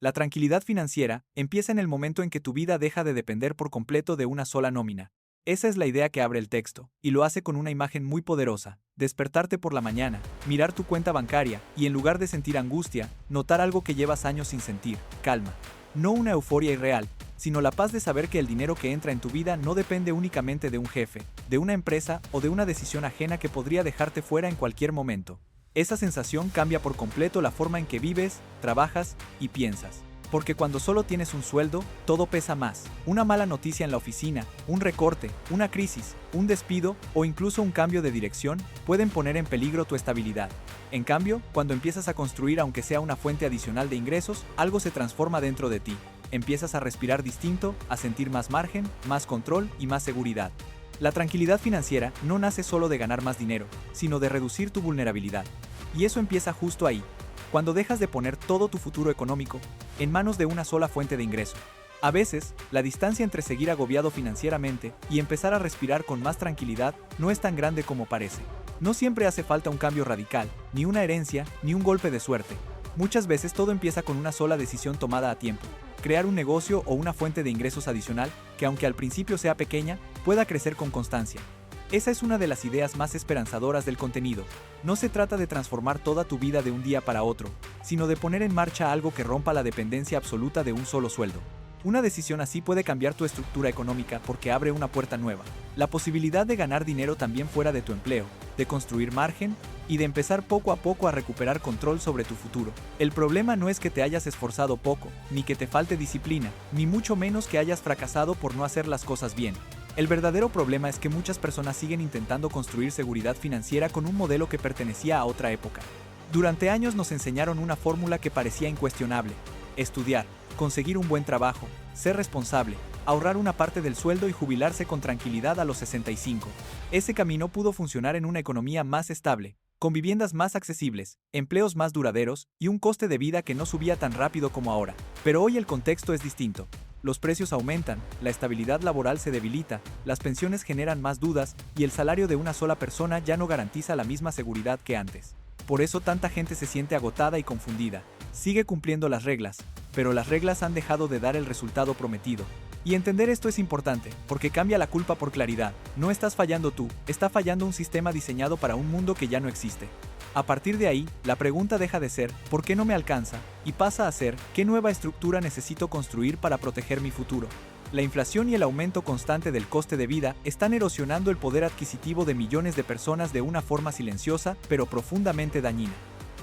La tranquilidad financiera empieza en el momento en que tu vida deja de depender por completo de una sola nómina. Esa es la idea que abre el texto, y lo hace con una imagen muy poderosa: despertarte por la mañana, mirar tu cuenta bancaria, y en lugar de sentir angustia, notar algo que llevas años sin sentir: calma. No una euforia irreal, sino la paz de saber que el dinero que entra en tu vida no depende únicamente de un jefe, de una empresa o de una decisión ajena que podría dejarte fuera en cualquier momento. Esa sensación cambia por completo la forma en que vives, trabajas y piensas. Porque cuando solo tienes un sueldo, todo pesa más. Una mala noticia en la oficina, un recorte, una crisis, un despido o incluso un cambio de dirección pueden poner en peligro tu estabilidad. En cambio, cuando empiezas a construir, aunque sea una fuente adicional de ingresos, algo se transforma dentro de ti. Empiezas a respirar distinto, a sentir más margen, más control y más seguridad. La tranquilidad financiera no nace solo de ganar más dinero, sino de reducir tu vulnerabilidad. Y eso empieza justo ahí, cuando dejas de poner todo tu futuro económico en manos de una sola fuente de ingreso. A veces, la distancia entre seguir agobiado financieramente y empezar a respirar con más tranquilidad no es tan grande como parece. No siempre hace falta un cambio radical, ni una herencia, ni un golpe de suerte. Muchas veces todo empieza con una sola decisión tomada a tiempo: crear un negocio o una fuente de ingresos adicional que, aunque al principio sea pequeña, pueda crecer con constancia. Esa es una de las ideas más esperanzadoras del contenido. No se trata de transformar toda tu vida de un día para otro, sino de poner en marcha algo que rompa la dependencia absoluta de un solo sueldo. Una decisión así puede cambiar tu estructura económica porque abre una puerta nueva: la posibilidad de ganar dinero también fuera de tu empleo, de construir margen y de empezar poco a poco a recuperar control sobre tu futuro. El problema no es que te hayas esforzado poco, ni que te falte disciplina, ni mucho menos que hayas fracasado por no hacer las cosas bien. El verdadero problema es que muchas personas siguen intentando construir seguridad financiera con un modelo que pertenecía a otra época. Durante años nos enseñaron una fórmula que parecía incuestionable: estudiar, conseguir un buen trabajo, ser responsable, ahorrar una parte del sueldo y jubilarse con tranquilidad a los 65. Ese camino pudo funcionar en una economía más estable, con viviendas más accesibles, empleos más duraderos y un coste de vida que no subía tan rápido como ahora. Pero hoy el contexto es distinto. Los precios aumentan, la estabilidad laboral se debilita, las pensiones generan más dudas y el salario de una sola persona ya no garantiza la misma seguridad que antes. Por eso tanta gente se siente agotada y confundida. Sigue cumpliendo las reglas, pero las reglas han dejado de dar el resultado prometido. Y entender esto es importante, porque cambia la culpa por claridad. No estás fallando tú, está fallando un sistema diseñado para un mundo que ya no existe. A partir de ahí, la pregunta deja de ser ¿por qué no me alcanza? Y pasa a ser ¿qué nueva estructura necesito construir para proteger mi futuro? La inflación y el aumento constante del coste de vida están erosionando el poder adquisitivo de millones de personas de una forma silenciosa, pero profundamente dañina.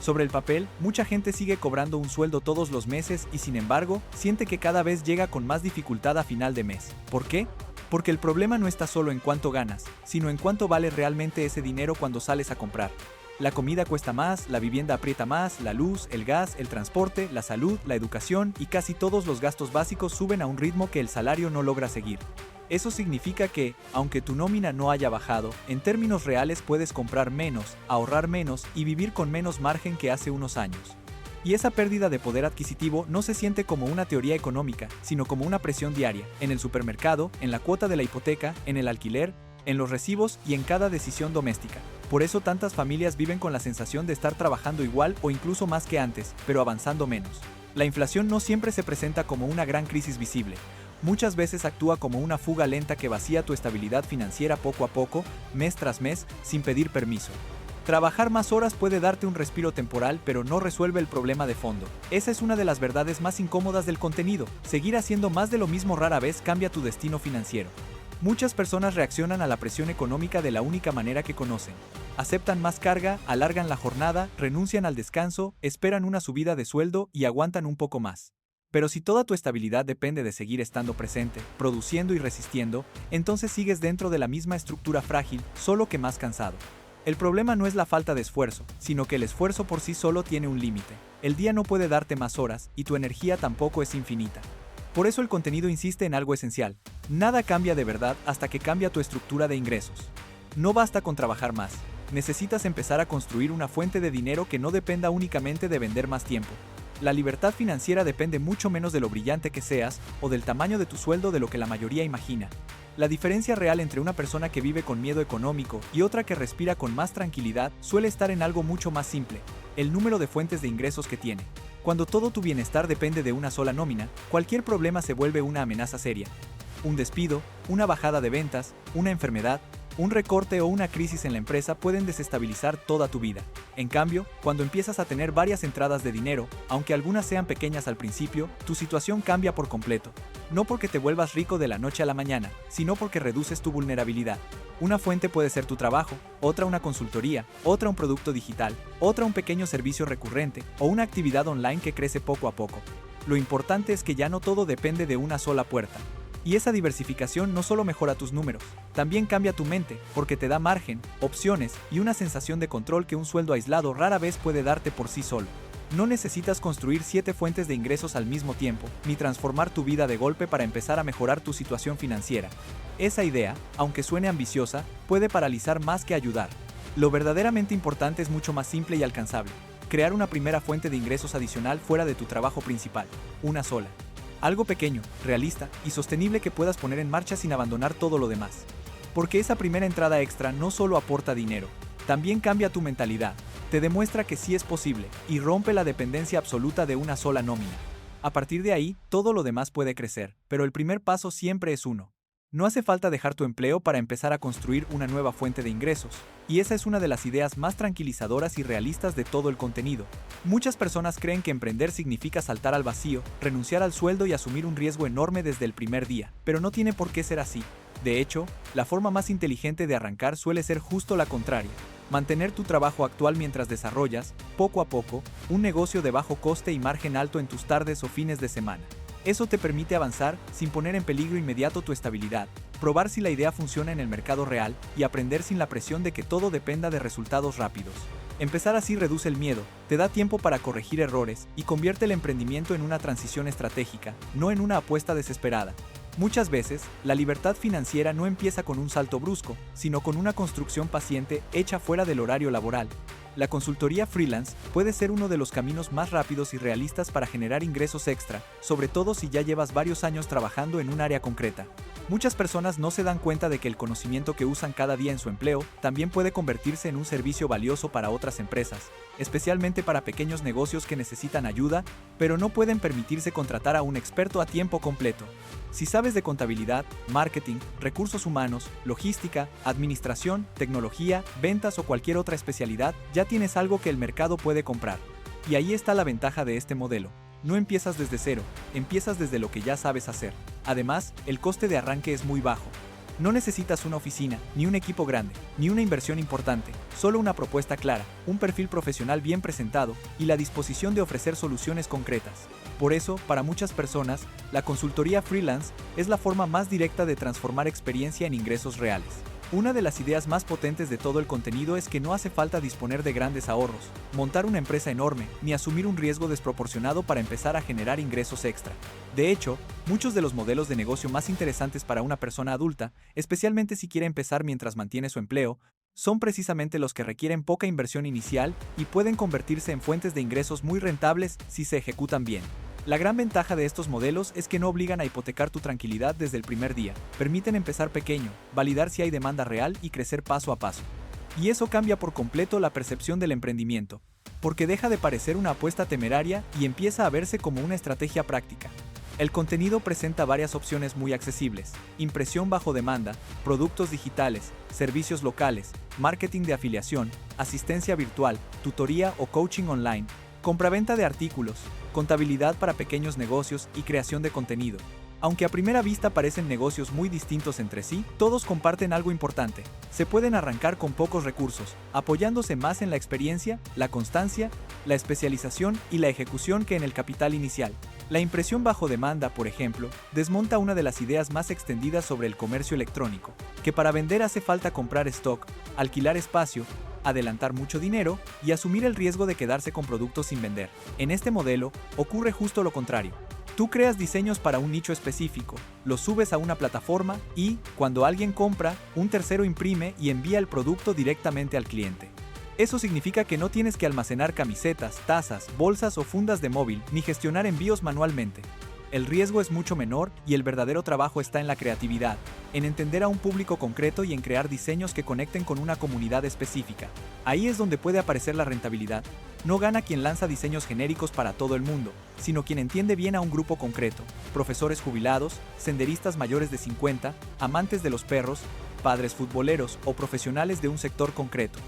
Sobre el papel, mucha gente sigue cobrando un sueldo todos los meses y, sin embargo, siente que cada vez llega con más dificultad a final de mes. ¿Por qué? Porque el problema no está solo en cuánto ganas, sino en cuánto vale realmente ese dinero cuando sales a comprar. La comida cuesta más, la vivienda aprieta más, la luz, el gas, el transporte, la salud, la educación y casi todos los gastos básicos suben a un ritmo que el salario no logra seguir. Eso significa que, aunque tu nómina no haya bajado, en términos reales puedes comprar menos, ahorrar menos y vivir con menos margen que hace unos años. Y esa pérdida de poder adquisitivo no se siente como una teoría económica, sino como una presión diaria, en el supermercado, en la cuota de la hipoteca, en el alquiler, en los recibos y en cada decisión doméstica. Por eso tantas familias viven con la sensación de estar trabajando igual o incluso más que antes, pero avanzando menos. La inflación no siempre se presenta como una gran crisis visible. Muchas veces actúa como una fuga lenta que vacía tu estabilidad financiera poco a poco, mes tras mes, sin pedir permiso. Trabajar más horas puede darte un respiro temporal, pero no resuelve el problema de fondo. Esa es una de las verdades más incómodas del contenido. Seguir haciendo más de lo mismo rara vez cambia tu destino financiero. Muchas personas reaccionan a la presión económica de la única manera que conocen. Aceptan más carga, alargan la jornada, renuncian al descanso, esperan una subida de sueldo y aguantan un poco más. Pero si toda tu estabilidad depende de seguir estando presente, produciendo y resistiendo, entonces sigues dentro de la misma estructura frágil, solo que más cansado. El problema no es la falta de esfuerzo, sino que el esfuerzo por sí solo tiene un límite. El día no puede darte más horas y tu energía tampoco es infinita. Por eso el contenido insiste en algo esencial: nada cambia de verdad hasta que cambia tu estructura de ingresos. No basta con trabajar más, necesitas empezar a construir una fuente de dinero que no dependa únicamente de vender más tiempo. La libertad financiera depende mucho menos de lo brillante que seas o del tamaño de tu sueldo de lo que la mayoría imagina. La diferencia real entre una persona que vive con miedo económico y otra que respira con más tranquilidad suele estar en algo mucho más simple: el número de fuentes de ingresos que tiene. Cuando todo tu bienestar depende de una sola nómina, cualquier problema se vuelve una amenaza seria. Un despido, una bajada de ventas, una enfermedad, un recorte o una crisis en la empresa pueden desestabilizar toda tu vida. En cambio, cuando empiezas a tener varias entradas de dinero, aunque algunas sean pequeñas al principio, tu situación cambia por completo. No porque te vuelvas rico de la noche a la mañana, sino porque reduces tu vulnerabilidad. Una fuente puede ser tu trabajo, otra una consultoría, otra un producto digital, otra un pequeño servicio recurrente o una actividad online que crece poco a poco. Lo importante es que ya no todo depende de una sola puerta. Y esa diversificación no solo mejora tus números, también cambia tu mente, porque te da margen, opciones y una sensación de control que un sueldo aislado rara vez puede darte por sí solo. No necesitas construir 7 fuentes de ingresos al mismo tiempo, ni transformar tu vida de golpe para empezar a mejorar tu situación financiera. Esa idea, aunque suene ambiciosa, puede paralizar más que ayudar. Lo verdaderamente importante es mucho más simple y alcanzable. Crear una primera fuente de ingresos adicional fuera de tu trabajo principal, una sola. Algo pequeño, realista y sostenible que puedas poner en marcha sin abandonar todo lo demás. Porque esa primera entrada extra no solo aporta dinero, también cambia tu mentalidad, te demuestra que sí es posible y rompe la dependencia absoluta de una sola nómina. A partir de ahí, todo lo demás puede crecer, pero el primer paso siempre es uno. No hace falta dejar tu empleo para empezar a construir una nueva fuente de ingresos, y esa es una de las ideas más tranquilizadoras y realistas de todo el contenido. Muchas personas creen que emprender significa saltar al vacío, renunciar al sueldo y asumir un riesgo enorme desde el primer día, pero no tiene por qué ser así. De hecho, la forma más inteligente de arrancar suele ser justo la contraria. Mantener tu trabajo actual mientras desarrollas, poco a poco, un negocio de bajo coste y margen alto en tus tardes o fines de semana. Eso te permite avanzar sin poner en peligro inmediato tu estabilidad, probar si la idea funciona en el mercado real y aprender sin la presión de que todo dependa de resultados rápidos. Empezar así reduce el miedo, te da tiempo para corregir errores y convierte el emprendimiento en una transición estratégica, no en una apuesta desesperada. Muchas veces, la libertad financiera no empieza con un salto brusco, sino con una construcción paciente hecha fuera del horario laboral. La consultoría freelance puede ser uno de los caminos más rápidos y realistas para generar ingresos extra, sobre todo si ya llevas varios años trabajando en un área concreta. Muchas personas no se dan cuenta de que el conocimiento que usan cada día en su empleo también puede convertirse en un servicio valioso para otras empresas, especialmente para pequeños negocios que necesitan ayuda, pero no pueden permitirse contratar a un experto a tiempo completo. Si sabes de contabilidad, marketing, recursos humanos, logística, administración, tecnología, ventas o cualquier otra especialidad, ya tienes algo que el mercado puede comprar. Y ahí está la ventaja de este modelo. No empiezas desde cero, empiezas desde lo que ya sabes hacer. Además, el coste de arranque es muy bajo. No necesitas una oficina, ni un equipo grande, ni una inversión importante, solo una propuesta clara, un perfil profesional bien presentado y la disposición de ofrecer soluciones concretas. Por eso, para muchas personas, la consultoría freelance es la forma más directa de transformar experiencia en ingresos reales. Una de las ideas más potentes de todo el contenido es que no hace falta disponer de grandes ahorros, montar una empresa enorme, ni asumir un riesgo desproporcionado para empezar a generar ingresos extra. De hecho, muchos de los modelos de negocio más interesantes para una persona adulta, especialmente si quiere empezar mientras mantiene su empleo, son precisamente los que requieren poca inversión inicial y pueden convertirse en fuentes de ingresos muy rentables si se ejecutan bien. La gran ventaja de estos modelos es que no obligan a hipotecar tu tranquilidad desde el primer día, permiten empezar pequeño, validar si hay demanda real y crecer paso a paso. Y eso cambia por completo la percepción del emprendimiento, porque deja de parecer una apuesta temeraria y empieza a verse como una estrategia práctica. El contenido presenta varias opciones muy accesibles: impresión bajo demanda, productos digitales, servicios locales, marketing de afiliación, asistencia virtual, tutoría o coaching online, compraventa de artículos, contabilidad para pequeños negocios y creación de contenido. Aunque a primera vista parecen negocios muy distintos entre sí, todos comparten algo importante. Se pueden arrancar con pocos recursos, apoyándose más en la experiencia, la constancia, la especialización y la ejecución que en el capital inicial. La impresión bajo demanda, por ejemplo, desmonta una de las ideas más extendidas sobre el comercio electrónico, que para vender hace falta comprar stock, alquilar espacio, adelantar mucho dinero y asumir el riesgo de quedarse con productos sin vender. En este modelo, ocurre justo lo contrario. Tú creas diseños para un nicho específico, los subes a una plataforma y, cuando alguien compra, un tercero imprime y envía el producto directamente al cliente. Eso significa que no tienes que almacenar camisetas, tazas, bolsas o fundas de móvil, ni gestionar envíos manualmente. El riesgo es mucho menor y el verdadero trabajo está en la creatividad, en entender a un público concreto y en crear diseños que conecten con una comunidad específica. Ahí es donde puede aparecer la rentabilidad. No gana quien lanza diseños genéricos para todo el mundo, sino quien entiende bien a un grupo concreto: profesores jubilados, senderistas mayores de 50, amantes de los perros, padres futboleros o profesionales de un sector concreto.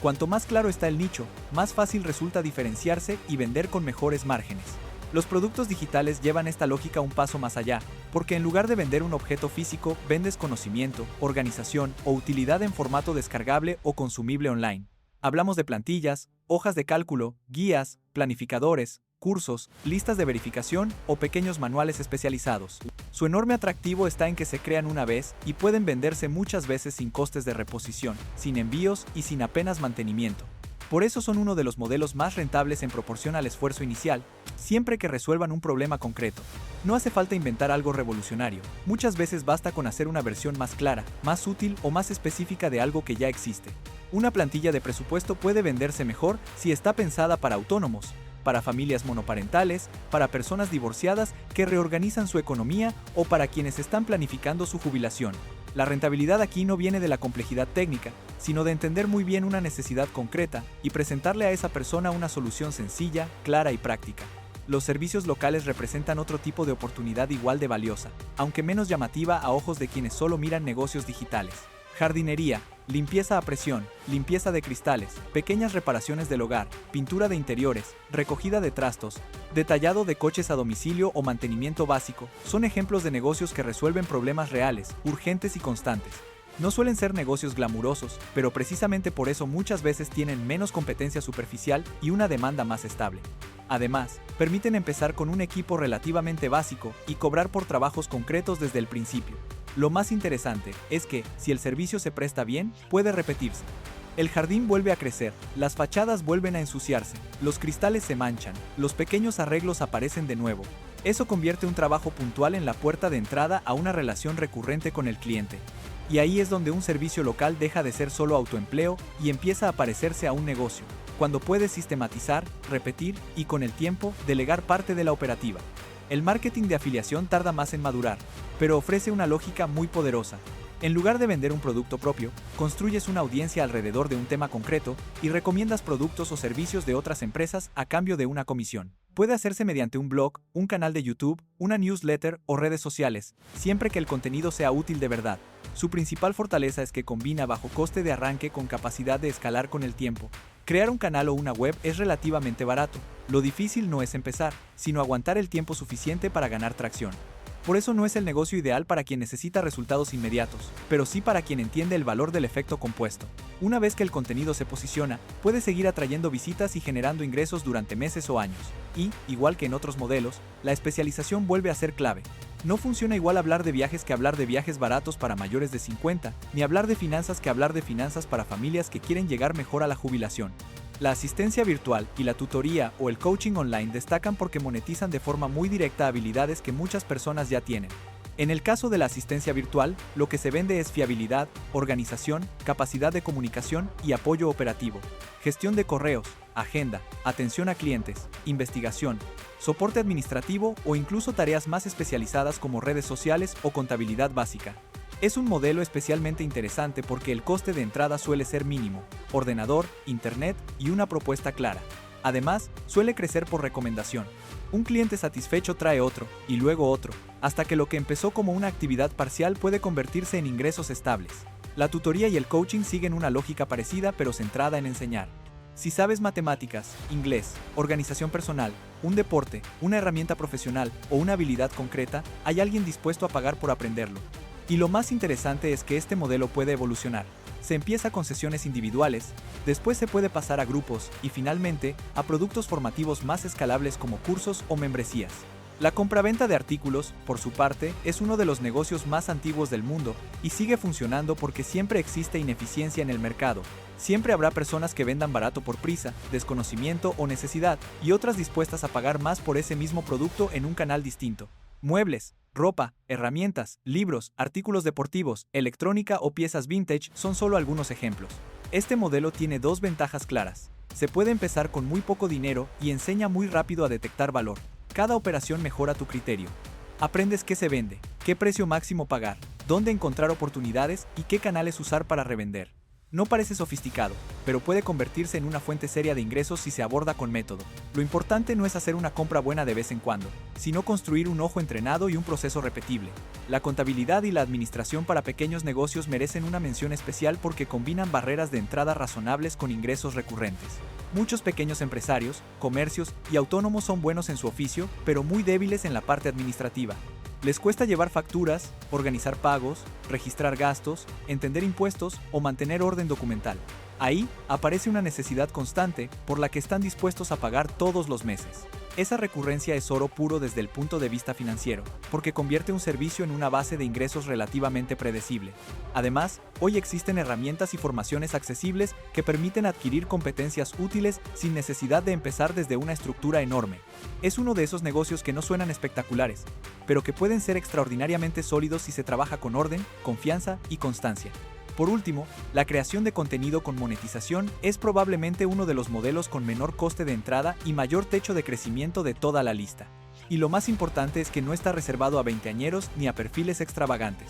Cuanto más claro está el nicho, más fácil resulta diferenciarse y vender con mejores márgenes. Los productos digitales llevan esta lógica un paso más allá, porque en lugar de vender un objeto físico, vendes conocimiento, organización o utilidad en formato descargable o consumible online. Hablamos de plantillas, hojas de cálculo, guías, planificadores, cursos, listas de verificación o pequeños manuales especializados. Su enorme atractivo está en que se crean una vez y pueden venderse muchas veces sin costes de reposición, sin envíos y sin apenas mantenimiento. Por eso son uno de los modelos más rentables en proporción al esfuerzo inicial, siempre que resuelvan un problema concreto. No hace falta inventar algo revolucionario, muchas veces basta con hacer una versión más clara, más útil o más específica de algo que ya existe. Una plantilla de presupuesto puede venderse mejor si está pensada para autónomos, para familias monoparentales, para personas divorciadas que reorganizan su economía o para quienes están planificando su jubilación. La rentabilidad aquí no viene de la complejidad técnica, sino de entender muy bien una necesidad concreta y presentarle a esa persona una solución sencilla, clara y práctica. Los servicios locales representan otro tipo de oportunidad igual de valiosa, aunque menos llamativa a ojos de quienes solo miran negocios digitales. Jardinería, limpieza a presión, limpieza de cristales, pequeñas reparaciones del hogar, pintura de interiores, recogida de trastos, detallado de coches a domicilio o mantenimiento básico, son ejemplos de negocios que resuelven problemas reales, urgentes y constantes. No suelen ser negocios glamurosos, pero precisamente por eso muchas veces tienen menos competencia superficial y una demanda más estable. Además, permiten empezar con un equipo relativamente básico y cobrar por trabajos concretos desde el principio. Lo más interesante es que, si el servicio se presta bien, puede repetirse. El jardín vuelve a crecer, las fachadas vuelven a ensuciarse, los cristales se manchan, los pequeños arreglos aparecen de nuevo. Eso convierte un trabajo puntual en la puerta de entrada a una relación recurrente con el cliente. Y ahí es donde un servicio local deja de ser solo autoempleo y empieza a parecerse a un negocio, cuando puede sistematizar, repetir y, con el tiempo, delegar parte de la operativa. El marketing de afiliación tarda más en madurar, pero ofrece una lógica muy poderosa. En lugar de vender un producto propio, construyes una audiencia alrededor de un tema concreto y recomiendas productos o servicios de otras empresas a cambio de una comisión. Puede hacerse mediante un blog, un canal de YouTube, una newsletter o redes sociales, siempre que el contenido sea útil de verdad. Su principal fortaleza es que combina bajo coste de arranque con capacidad de escalar con el tiempo. Crear un canal o una web es relativamente barato. Lo difícil no es empezar, sino aguantar el tiempo suficiente para ganar tracción. Por eso no es el negocio ideal para quien necesita resultados inmediatos, pero sí para quien entiende el valor del efecto compuesto. Una vez que el contenido se posiciona, puede seguir atrayendo visitas y generando ingresos durante meses o años. Y, igual que en otros modelos, la especialización vuelve a ser clave. No funciona igual hablar de viajes que hablar de viajes baratos para mayores de 50, ni hablar de finanzas que hablar de finanzas para familias que quieren llegar mejor a la jubilación. La asistencia virtual y la tutoría o el coaching online destacan porque monetizan de forma muy directa habilidades que muchas personas ya tienen. En el caso de la asistencia virtual, lo que se vende es fiabilidad, organización, capacidad de comunicación y apoyo operativo, gestión de correos, agenda, atención a clientes, investigación, soporte administrativo o incluso tareas más especializadas como redes sociales o contabilidad básica. Es un modelo especialmente interesante porque el coste de entrada suele ser mínimo: ordenador, internet y una propuesta clara. Además, suele crecer por recomendación. Un cliente satisfecho trae otro, y luego otro, hasta que lo que empezó como una actividad parcial puede convertirse en ingresos estables. La tutoría y el coaching siguen una lógica parecida pero centrada en enseñar. Si sabes matemáticas, inglés, organización personal, un deporte, una herramienta profesional o una habilidad concreta, hay alguien dispuesto a pagar por aprenderlo. Y lo más interesante es que este modelo puede evolucionar. Se empieza con sesiones individuales, después se puede pasar a grupos y finalmente a productos formativos más escalables como cursos o membresías. La compraventa de artículos, por su parte, es uno de los negocios más antiguos del mundo y sigue funcionando porque siempre existe ineficiencia en el mercado. Siempre habrá personas que vendan barato por prisa, desconocimiento o necesidad y otras dispuestas a pagar más por ese mismo producto en un canal distinto. Muebles, ropa, herramientas, libros, artículos deportivos, electrónica o piezas vintage son solo algunos ejemplos. Este modelo tiene dos ventajas claras. Se puede empezar con muy poco dinero y enseña muy rápido a detectar valor. Cada operación mejora tu criterio. Aprendes qué se vende, qué precio máximo pagar, dónde encontrar oportunidades y qué canales usar para revender. No parece sofisticado, pero puede convertirse en una fuente seria de ingresos si se aborda con método. Lo importante no es hacer una compra buena de vez en cuando, sino construir un ojo entrenado y un proceso repetible. La contabilidad y la administración para pequeños negocios merecen una mención especial porque combinan barreras de entrada razonables con ingresos recurrentes. Muchos pequeños empresarios, comercios y autónomos son buenos en su oficio, pero muy débiles en la parte administrativa. Les cuesta llevar facturas, organizar pagos, registrar gastos, entender impuestos o mantener orden documental. Ahí aparece una necesidad constante por la que están dispuestos a pagar todos los meses. Esa recurrencia es oro puro desde el punto de vista financiero, porque convierte un servicio en una base de ingresos relativamente predecible. Además, hoy existen herramientas y formaciones accesibles que permiten adquirir competencias útiles sin necesidad de empezar desde una estructura enorme. Es uno de esos negocios que no suenan espectaculares, pero que pueden ser extraordinariamente sólidos si se trabaja con orden, confianza y constancia. Por último, la creación de contenido con monetización es probablemente uno de los modelos con menor coste de entrada y mayor techo de crecimiento de toda la lista. Y lo más importante es que no está reservado a veinteañeros ni a perfiles extravagantes.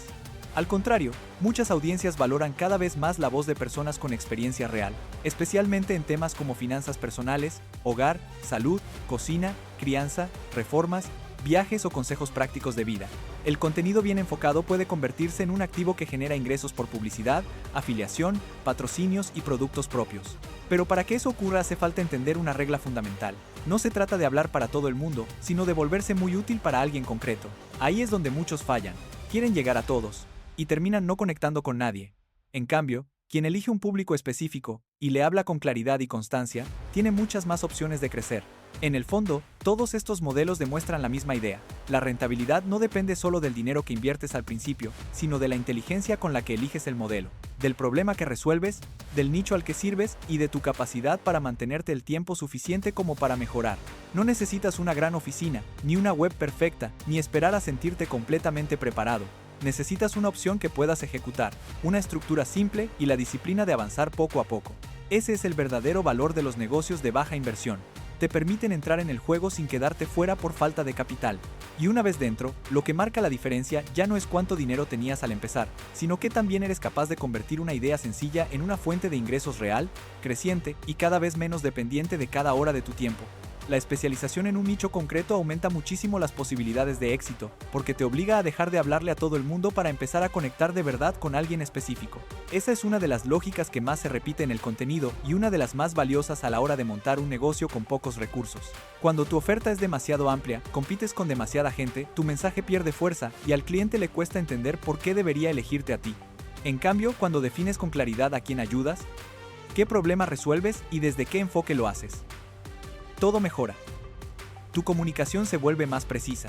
Al contrario, muchas audiencias valoran cada vez más la voz de personas con experiencia real, especialmente en temas como finanzas personales, hogar, salud, cocina, crianza, reformas, viajes o consejos prácticos de vida. El contenido bien enfocado puede convertirse en un activo que genera ingresos por publicidad, afiliación, patrocinios y productos propios. Pero para que eso ocurra hace falta entender una regla fundamental. No se trata de hablar para todo el mundo, sino de volverse muy útil para alguien concreto. Ahí es donde muchos fallan. Quieren llegar a todos, y terminan no conectando con nadie. En cambio, quien elige un público específico, y le habla con claridad y constancia, tiene muchas más opciones de crecer. En el fondo, todos estos modelos demuestran la misma idea. La rentabilidad no depende solo del dinero que inviertes al principio, sino de la inteligencia con la que eliges el modelo, del problema que resuelves, del nicho al que sirves y de tu capacidad para mantenerte el tiempo suficiente como para mejorar. No necesitas una gran oficina, ni una web perfecta, ni esperar a sentirte completamente preparado. Necesitas una opción que puedas ejecutar, una estructura simple y la disciplina de avanzar poco a poco. Ese es el verdadero valor de los negocios de baja inversión. Te permiten entrar en el juego sin quedarte fuera por falta de capital. Y una vez dentro, lo que marca la diferencia ya no es cuánto dinero tenías al empezar, sino que también eres capaz de convertir una idea sencilla en una fuente de ingresos real, creciente y cada vez menos dependiente de cada hora de tu tiempo. La especialización en un nicho concreto aumenta muchísimo las posibilidades de éxito, porque te obliga a dejar de hablarle a todo el mundo para empezar a conectar de verdad con alguien específico. Esa es una de las lógicas que más se repite en el contenido y una de las más valiosas a la hora de montar un negocio con pocos recursos. Cuando tu oferta es demasiado amplia, compites con demasiada gente, tu mensaje pierde fuerza y al cliente le cuesta entender por qué debería elegirte a ti. En cambio, cuando defines con claridad a quién ayudas, qué problema resuelves y desde qué enfoque lo haces, todo mejora. Tu comunicación se vuelve más precisa.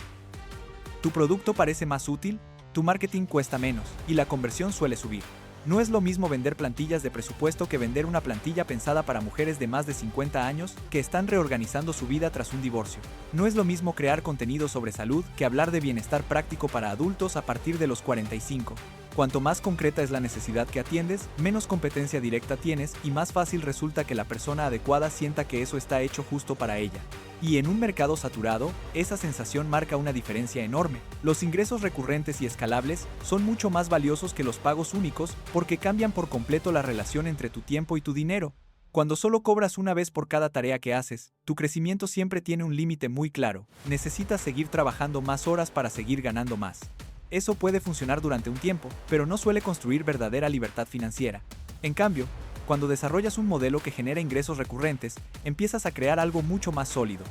Tu producto parece más útil, tu marketing cuesta menos y la conversión suele subir. No es lo mismo vender plantillas de presupuesto que vender una plantilla pensada para mujeres de más de 50 años que están reorganizando su vida tras un divorcio. No es lo mismo crear contenido sobre salud que hablar de bienestar práctico para adultos a partir de los 45. Cuanto más concreta es la necesidad que atiendes, menos competencia directa tienes y más fácil resulta que la persona adecuada sienta que eso está hecho justo para ella. Y en un mercado saturado, esa sensación marca una diferencia enorme. Los ingresos recurrentes y escalables son mucho más valiosos que los pagos únicos porque cambian por completo la relación entre tu tiempo y tu dinero. Cuando solo cobras una vez por cada tarea que haces, tu crecimiento siempre tiene un límite muy claro. Necesitas seguir trabajando más horas para seguir ganando más. Eso puede funcionar durante un tiempo, pero no suele construir verdadera libertad financiera. En cambio, cuando desarrollas un modelo que genera ingresos recurrentes, empiezas a crear algo mucho más sólido.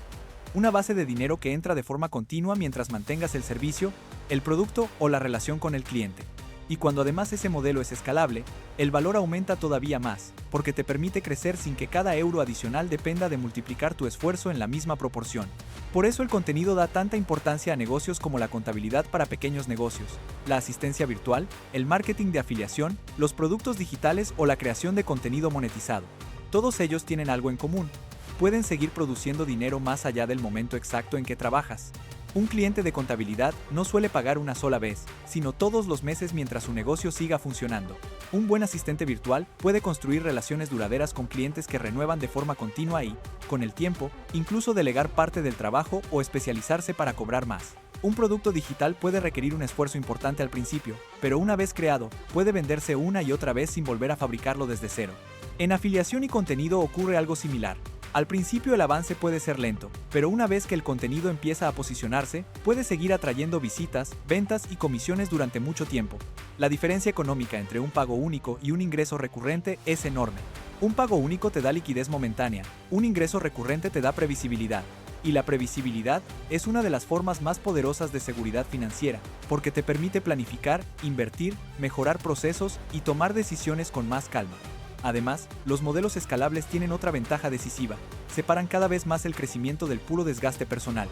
Una base de dinero que entra de forma continua mientras mantengas el servicio, el producto o la relación con el cliente. Y cuando además ese modelo es escalable, el valor aumenta todavía más, porque te permite crecer sin que cada euro adicional dependa de multiplicar tu esfuerzo en la misma proporción. Por eso el contenido da tanta importancia a negocios como la contabilidad para pequeños negocios, la asistencia virtual, el marketing de afiliación, los productos digitales o la creación de contenido monetizado. Todos ellos tienen algo en común. Pueden seguir produciendo dinero más allá del momento exacto en que trabajas. Un cliente de contabilidad no suele pagar una sola vez, sino todos los meses mientras su negocio siga funcionando. Un buen asistente virtual puede construir relaciones duraderas con clientes que renuevan de forma continua y, con el tiempo, incluso delegar parte del trabajo o especializarse para cobrar más. Un producto digital puede requerir un esfuerzo importante al principio, pero una vez creado, puede venderse una y otra vez sin volver a fabricarlo desde cero. En afiliación y contenido ocurre algo similar. Al principio el avance puede ser lento, pero una vez que el contenido empieza a posicionarse, puede seguir atrayendo visitas, ventas y comisiones durante mucho tiempo. La diferencia económica entre un pago único y un ingreso recurrente es enorme. Un pago único te da liquidez momentánea, un ingreso recurrente te da previsibilidad. Y la previsibilidad es una de las formas más poderosas de seguridad financiera, porque te permite planificar, invertir, mejorar procesos y tomar decisiones con más calma. Además, los modelos escalables tienen otra ventaja decisiva: separan cada vez más el crecimiento del puro desgaste personal.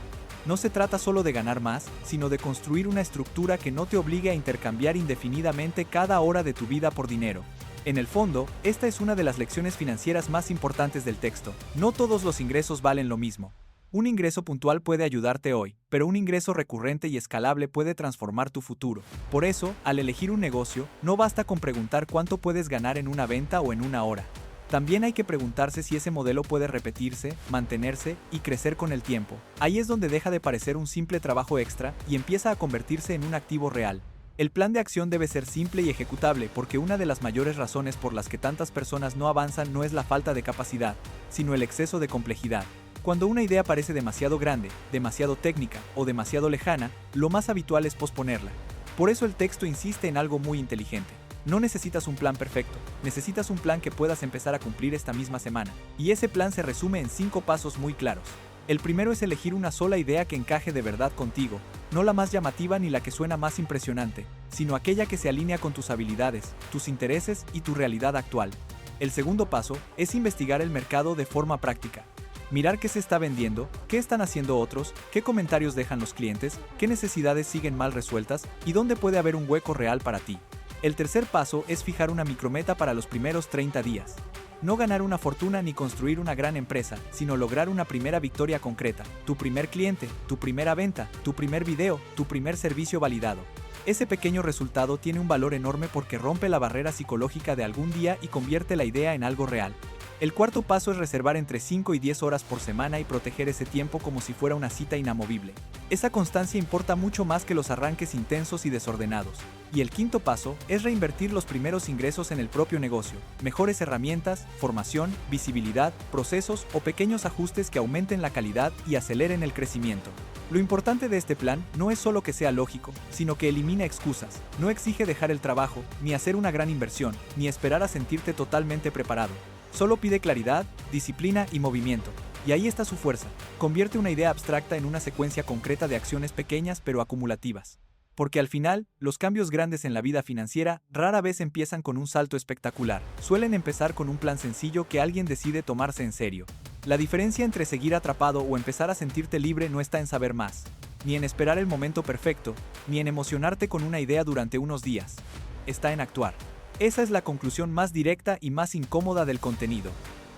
No se trata solo de ganar más, sino de construir una estructura que no te obligue a intercambiar indefinidamente cada hora de tu vida por dinero. En el fondo, esta es una de las lecciones financieras más importantes del texto. No todos los ingresos valen lo mismo. Un ingreso puntual puede ayudarte hoy, pero un ingreso recurrente y escalable puede transformar tu futuro. Por eso, al elegir un negocio, no basta con preguntar cuánto puedes ganar en una venta o en una hora. También hay que preguntarse si ese modelo puede repetirse, mantenerse y crecer con el tiempo. Ahí es donde deja de parecer un simple trabajo extra y empieza a convertirse en un activo real. El plan de acción debe ser simple y ejecutable, porque una de las mayores razones por las que tantas personas no avanzan no es la falta de capacidad, sino el exceso de complejidad. Cuando una idea parece demasiado grande, demasiado técnica o demasiado lejana, lo más habitual es posponerla. Por eso el texto insiste en algo muy inteligente. No necesitas un plan perfecto, necesitas un plan que puedas empezar a cumplir esta misma semana. Y ese plan se resume en 5 pasos muy claros. El primero es elegir una sola idea que encaje de verdad contigo, no la más llamativa ni la que suena más impresionante, sino aquella que se alinea con tus habilidades, tus intereses y tu realidad actual. El segundo paso es investigar el mercado de forma práctica. Mirar qué se está vendiendo, qué están haciendo otros, qué comentarios dejan los clientes, qué necesidades siguen mal resueltas y dónde puede haber un hueco real para ti. El tercer paso es fijar una micrometa para los primeros 30 días. No ganar una fortuna ni construir una gran empresa, sino lograr una primera victoria concreta, tu primer cliente, tu primera venta, tu primer video, tu primer servicio validado. Ese pequeño resultado tiene un valor enorme porque rompe la barrera psicológica de algún día y convierte la idea en algo real. El cuarto paso es reservar entre 5 y 10 horas por semana y proteger ese tiempo como si fuera una cita inamovible. Esa constancia importa mucho más que los arranques intensos y desordenados. Y el quinto paso es reinvertir los primeros ingresos en el propio negocio, mejores herramientas, formación, visibilidad, procesos o pequeños ajustes que aumenten la calidad y aceleren el crecimiento. Lo importante de este plan no es solo que sea lógico, sino que elimina excusas, no exige dejar el trabajo, ni hacer una gran inversión, ni esperar a sentirte totalmente preparado. Solo pide claridad, disciplina y movimiento. Y ahí está su fuerza. Convierte una idea abstracta en una secuencia concreta de acciones pequeñas pero acumulativas. Porque al final, los cambios grandes en la vida financiera rara vez empiezan con un salto espectacular. Suelen empezar con un plan sencillo que alguien decide tomarse en serio. La diferencia entre seguir atrapado o empezar a sentirte libre no está en saber más, ni en esperar el momento perfecto, ni en emocionarte con una idea durante unos días. Está en actuar. Esa es la conclusión más directa y más incómoda del contenido.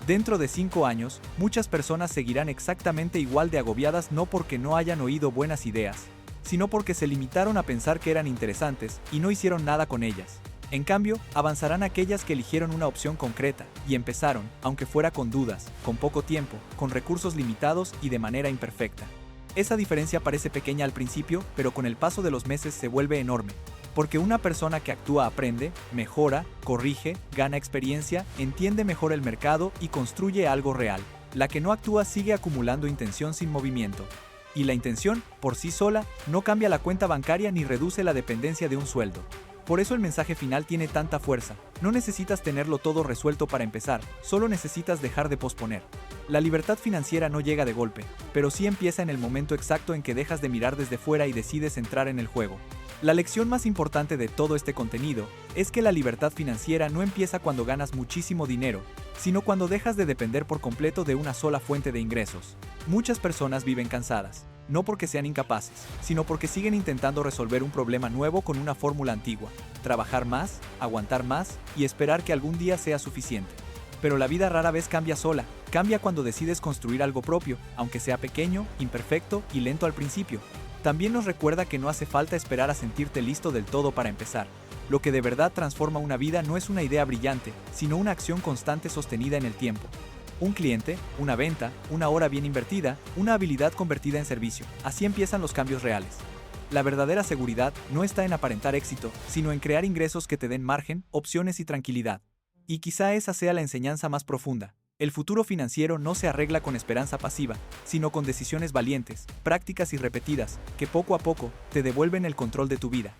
Dentro de 5 años, muchas personas seguirán exactamente igual de agobiadas, no porque no hayan oído buenas ideas, sino porque se limitaron a pensar que eran interesantes y no hicieron nada con ellas. En cambio, avanzarán aquellas que eligieron una opción concreta y empezaron, aunque fuera con dudas, con poco tiempo, con recursos limitados y de manera imperfecta. Esa diferencia parece pequeña al principio, pero con el paso de los meses se vuelve enorme. Porque una persona que actúa aprende, mejora, corrige, gana experiencia, entiende mejor el mercado y construye algo real. La que no actúa sigue acumulando intención sin movimiento. Y la intención, por sí sola, no cambia la cuenta bancaria ni reduce la dependencia de un sueldo. Por eso el mensaje final tiene tanta fuerza. No necesitas tenerlo todo resuelto para empezar, solo necesitas dejar de posponer. La libertad financiera no llega de golpe, pero sí empieza en el momento exacto en que dejas de mirar desde fuera y decides entrar en el juego. La lección más importante de todo este contenido es que la libertad financiera no empieza cuando ganas muchísimo dinero, sino cuando dejas de depender por completo de una sola fuente de ingresos. Muchas personas viven cansadas, no porque sean incapaces, sino porque siguen intentando resolver un problema nuevo con una fórmula antigua: trabajar más, aguantar más y esperar que algún día sea suficiente. Pero la vida rara vez cambia sola, cambia cuando decides construir algo propio, aunque sea pequeño, imperfecto y lento al principio. También nos recuerda que no hace falta esperar a sentirte listo del todo para empezar. Lo que de verdad transforma una vida no es una idea brillante, sino una acción constante sostenida en el tiempo. Un cliente, una venta, una hora bien invertida, una habilidad convertida en servicio. Así empiezan los cambios reales. La verdadera seguridad no está en aparentar éxito, sino en crear ingresos que te den margen, opciones y tranquilidad. Y quizá esa sea la enseñanza más profunda. El futuro financiero no se arregla con esperanza pasiva, sino con decisiones valientes, prácticas y repetidas, que poco a poco te devuelven el control de tu vida.